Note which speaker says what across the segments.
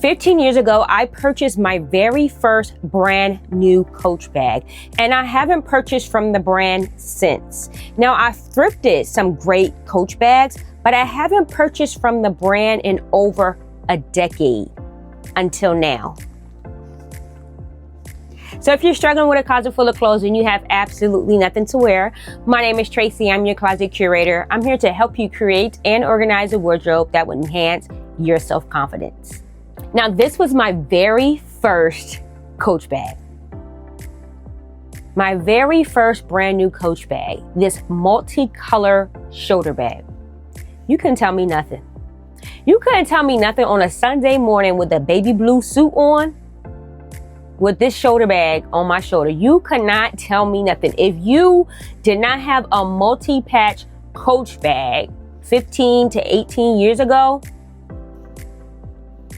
Speaker 1: 15 years ago, I purchased my very first brand new Coach bag, and I haven't purchased from the brand since. Now, I've thrifted some great Coach bags, but I haven't purchased from the brand in over a decade until now. So if you're struggling with a closet full of clothes and you have absolutely nothing to wear, my name is Tracy. I'm your closet curator. I'm here to help you create and organize a wardrobe that will enhance your self-confidence. Now, this was my very first Coach bag. My very first brand new Coach bag, this multicolor shoulder bag. You couldn't tell me nothing. You couldn't tell me nothing on a Sunday morning with a baby blue suit on, with this shoulder bag on my shoulder. You could not tell me nothing. If you did not have a multi-patch Coach bag 15 to 18 years ago,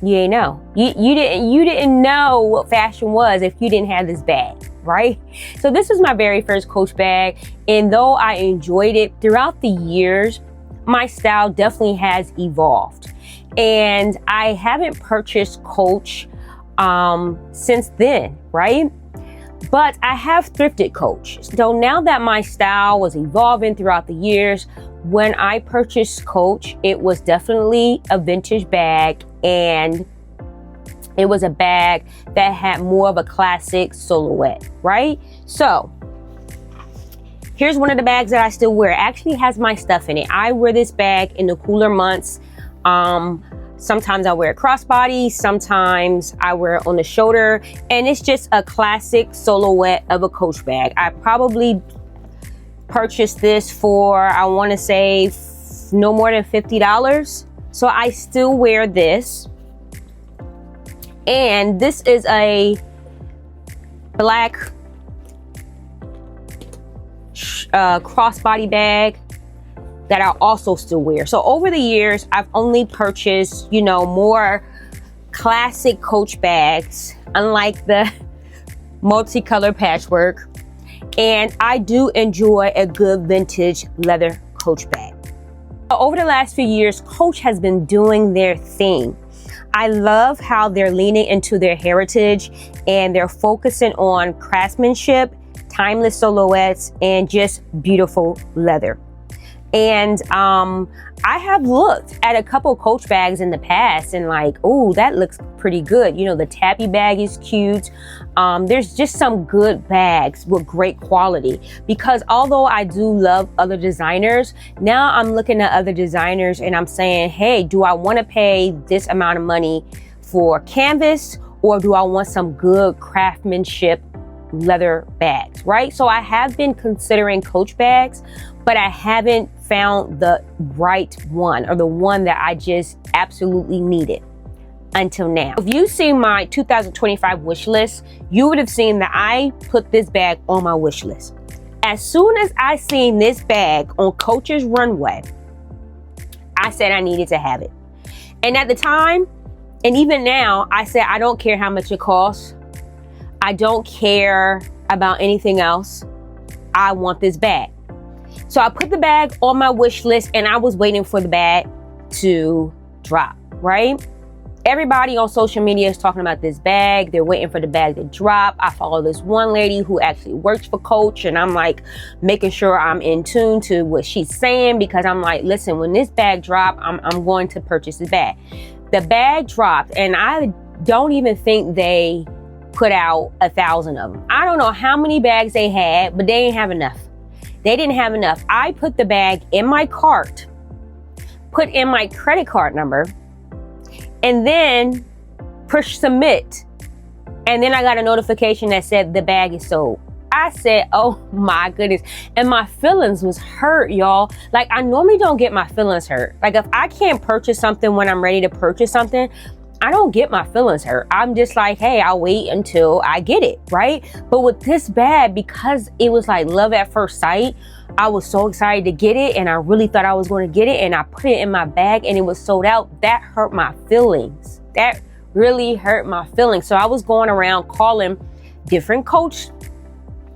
Speaker 1: you ain't know. You didn't know what fashion was if you didn't have this bag, right? So this was my very first Coach bag, and though I enjoyed it throughout the years, my style definitely has evolved. And I haven't purchased Coach since then, right? But I have thrifted Coach. So now that my style was evolving throughout the years, when I purchased Coach, it was definitely a vintage bag, and it was a bag that had more of a classic silhouette, right? So here's one of the bags that I still wear. It actually has my stuff in it. I wear this bag in the cooler months. Sometimes I wear it crossbody, sometimes I wear it on the shoulder, and it's just a classic silhouette of a Coach bag. I probably purchased this for, I want to say, no more than $50. So I still wear this. And this is a black crossbody bag that I also still wear. So over the years, I've only purchased, more classic Coach bags, unlike the multicolor patchwork. And I do enjoy a good vintage leather Coach bag. Over the last few years, Coach has been doing their thing. I love how they're leaning into their heritage and they're focusing on craftsmanship, timeless silhouettes, and just beautiful leather. And I have looked at a couple Coach bags in the past and like, oh, that looks pretty good. The tappy bag is cute. There's just some good bags with great quality, because although I do love other designers, now I'm looking at other designers and I'm saying, hey, do I want to pay this amount of money for canvas, or do I want some good craftsmanship leather bags, right? So I have been considering Coach bags, but I haven't found the right one, or the one that I just absolutely needed until now. If you've seen my 2025 wish list, you would have seen that I put this bag on my wish list. As soon as I seen this bag on Coach's runway, I said I needed to have it. And at the time, and even now, I said, I don't care how much it costs. I don't care about anything else. I want this bag. So I put the bag on my wish list, and I was waiting for the bag to drop, right? Everybody on social media is talking about this bag. They're waiting for the bag to drop. I follow this one lady who actually works for Coach, and I'm like making sure I'm in tune to what she's saying, because I'm like, listen, when this bag drop, I'm going to purchase this bag. The bag dropped, and I don't even think they put out 1,000 of them. I don't know how many bags they had, but they didn't have enough. They didn't have enough. I put the bag in my cart, put in my credit card number, and then push submit. And then I got a notification that said the bag is sold. I said, oh my goodness. And my feelings was hurt, y'all. Like, I normally don't get my feelings hurt. Like, if I can't purchase something when I'm ready to purchase something, I don't get my feelings hurt. I'm just like, hey, I'll wait until I get it, right? But with this bag, because it was like love at first sight, I was so excited to get it, and I really thought I was going to get it, and I put it in my bag and it was sold out. That hurt my feelings. That really hurt my feelings. So I was going around calling different Coach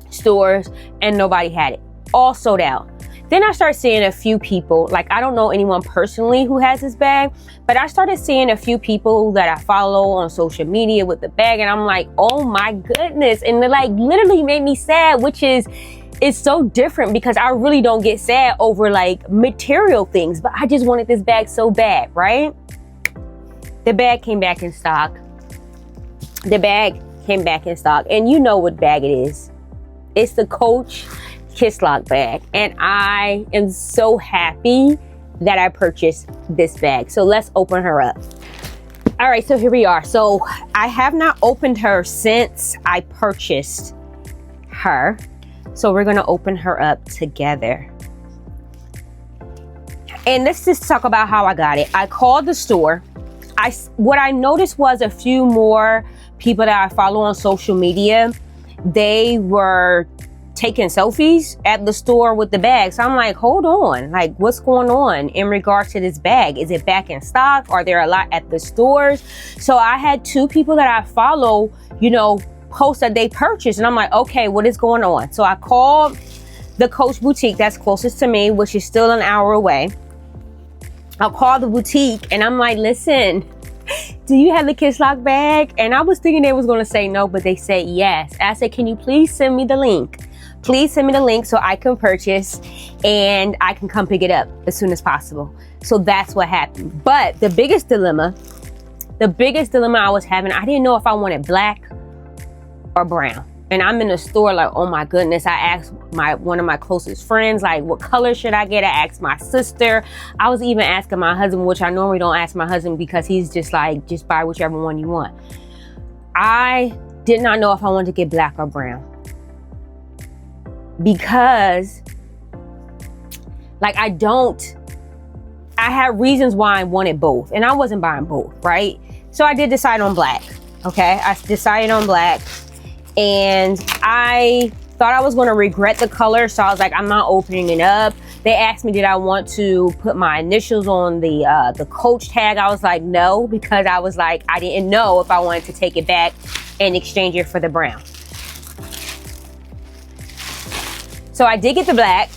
Speaker 1: stores and nobody had it. All sold out. Then I started seeing a few people, like I don't know anyone personally who has this bag, but I started seeing a few people that I follow on social media with the bag, and I'm like, oh my goodness. And it like literally made me sad, which is, it's so different because I really don't get sad over like material things, but I just wanted this bag so bad, right? The bag came back in stock. The bag came back in stock, and you know what bag it is. It's the Coach Kisslock bag, and I am so happy that I purchased this bag. So let's open her up. All right, so here we are. So I have not opened her since I purchased her. So we're gonna open her up together. And let's just talk about how I got it. I called the store. What I noticed was a few more people that I follow on social media, they were taking selfies at the store with the bag. So I'm like, hold on, like what's going on in regards to this bag? Is it back in stock? Are there a lot at the stores? So I had two people that I follow, you know, post that they purchased, and I'm like, okay, what is going on? So I called the Coach boutique that's closest to me, which is still an hour away. I'll call the boutique and I'm like, listen, do you have the Kisslock bag? And I was thinking they was gonna say no, but they said yes. I said, can you please send me the link? Please send me the link so I can purchase and I can come pick it up as soon as possible. So that's what happened. But the biggest dilemma I was having, I didn't know if I wanted black or brown. And I'm in the store like, oh my goodness. I asked one of my closest friends, like, what color should I get? I asked my sister. I was even asking my husband, which I normally don't ask my husband because he's just like, just buy whichever one you want. I did not know if I wanted to get black or brown, because like I had reasons why I wanted both, and I wasn't buying both, right? So I did decide on black. Okay, I decided on black, and I thought I was going to regret the color, so I was like, I'm not opening it up. They asked me, did I want to put my initials on the Coach tag? I was like, no, because I was like, I didn't know if I wanted to take it back and exchange it for the brown. So I did get the black,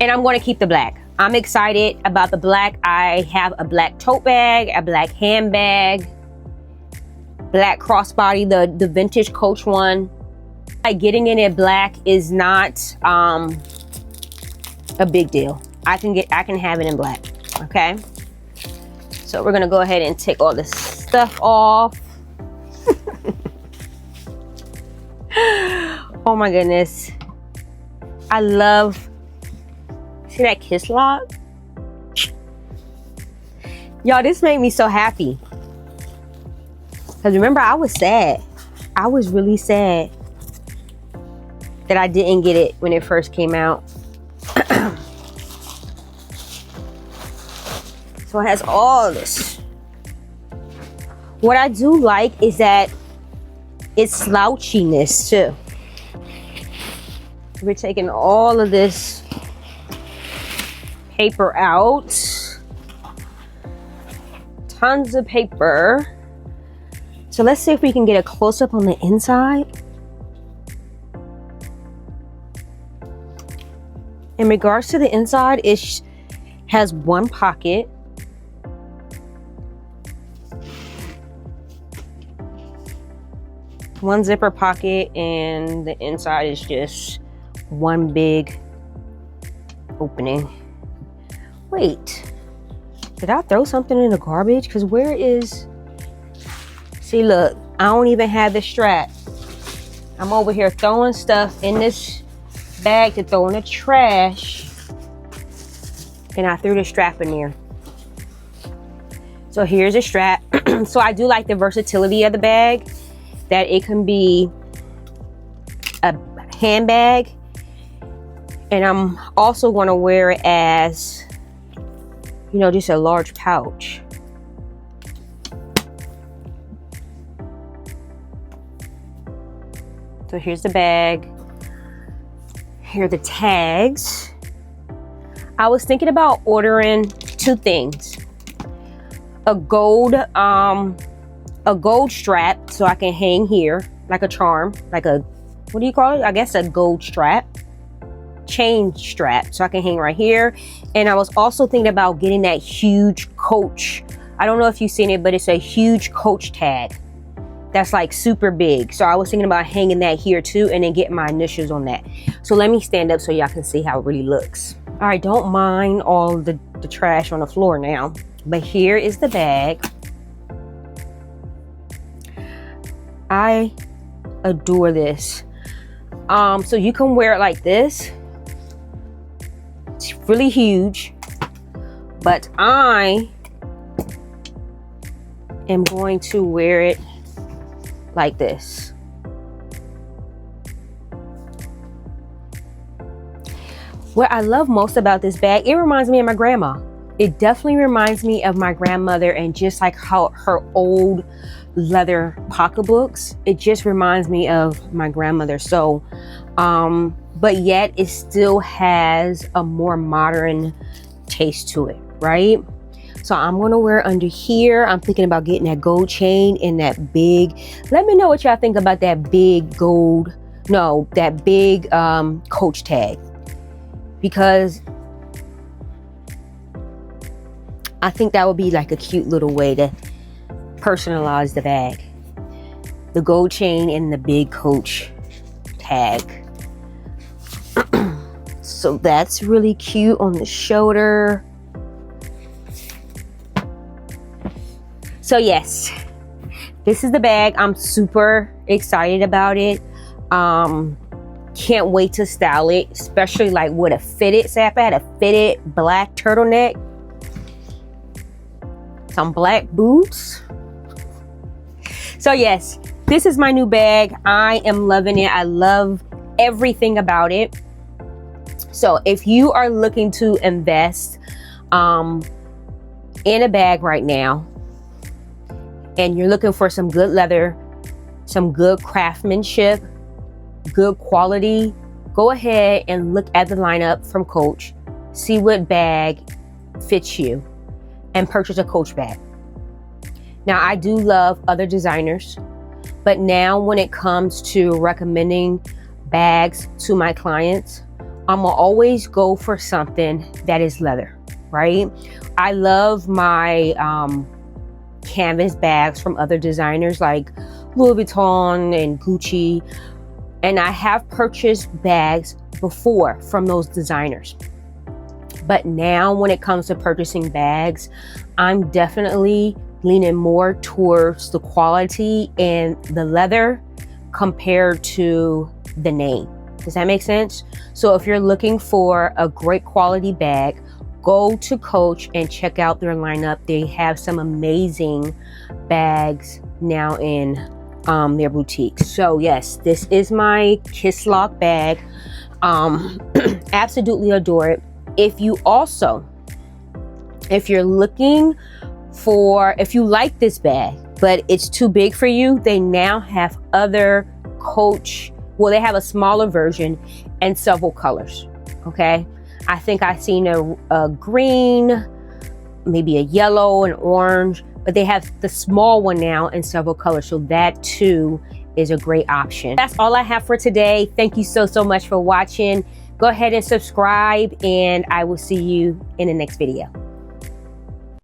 Speaker 1: and I'm going to keep the black. I'm excited about the black. I have a black tote bag, a black handbag, black crossbody, the vintage Coach one. Like getting in it black is not a big deal. I can have it in black. Okay. So we're gonna go ahead and take all this stuff off. Oh my goodness. I love, see that Kisslock? Y'all, this made me so happy. Because remember, I was sad. I was really sad that I didn't get it when it first came out. So it has all this. What I do like is that it's slouchiness too. We're taking all of this paper out. Tons of paper. So let's see if we can get a close-up on the inside. In regards to the inside, it has one pocket. One zipper pocket, and the inside is just one big opening. Wait, did I throw something in the garbage? Because where is, see, look, I don't even have the strap. I'm over here throwing stuff in this bag to throw in the trash, and I threw the strap in there. So here's a strap. So I do like the versatility of the bag, that it can be a handbag, and I'm also going to wear it as, you know, just a large pouch. So here's the bag. Here are the tags. I was thinking about ordering two things. A gold strap so I can hang here like a charm, like a what do you call it? I guess a gold strap, chain strap, so I can hang right here. And I was also thinking about getting that huge Coach. I don't know if you've seen it, but it's a huge Coach tag that's like super big. So I was thinking about hanging that here too, and then getting my initials on that. So let me stand up so y'all can see how it really looks. All right, don't mind all the trash on the floor now, but here is the bag. I adore this. So you can wear it like this. It's really huge, but I am going to wear it like this. What I love most about this bag, it reminds me of my grandma. It definitely reminds me of my grandmother, and just like how her old leather pocketbooks, it just reminds me of my grandmother. So but yet it still has a more modern taste to it, right? So I'm gonna wear it under here. I'm thinking about getting that gold chain and that big, let me know what y'all think about that big gold, no, that big Coach tag, because I think that would be like a cute little way to personalize the bag. The gold chain and the big Coach tag. So that's really cute on the shoulder. So yes, this is the bag. I'm super excited about it. Can't wait to style it, especially like with a fitted, say if I had a fitted black turtleneck, some black boots. So yes, this is my new bag. I am loving it. I love everything about it. So if you are looking to invest in a bag right now, and you're looking for some good leather, some good craftsmanship, good quality, go ahead and look at the lineup from Coach, see what bag fits you, and purchase a Coach bag. Now, I do love other designers, but now when it comes to recommending bags to my clients, I'm gonna always go for something that is leather, right? I love my canvas bags from other designers like Louis Vuitton and Gucci, and I have purchased bags before from those designers. But now when it comes to purchasing bags, I'm definitely leaning more towards the quality and the leather compared to the name. Does that make sense? So if you're looking for a great quality bag, go to Coach and check out their lineup. They have some amazing bags now in their boutiques. So yes, this is my Kisslock bag. Absolutely adore it. If you like this bag, but it's too big for you, they now have other Coach, well, they have a smaller version and several colors, okay? I think I've seen a green, maybe a yellow, and orange, but they have the small one now in several colors. So that too is a great option. That's all I have for today. Thank you so much for watching. Go ahead and subscribe, and I will see you in the next video.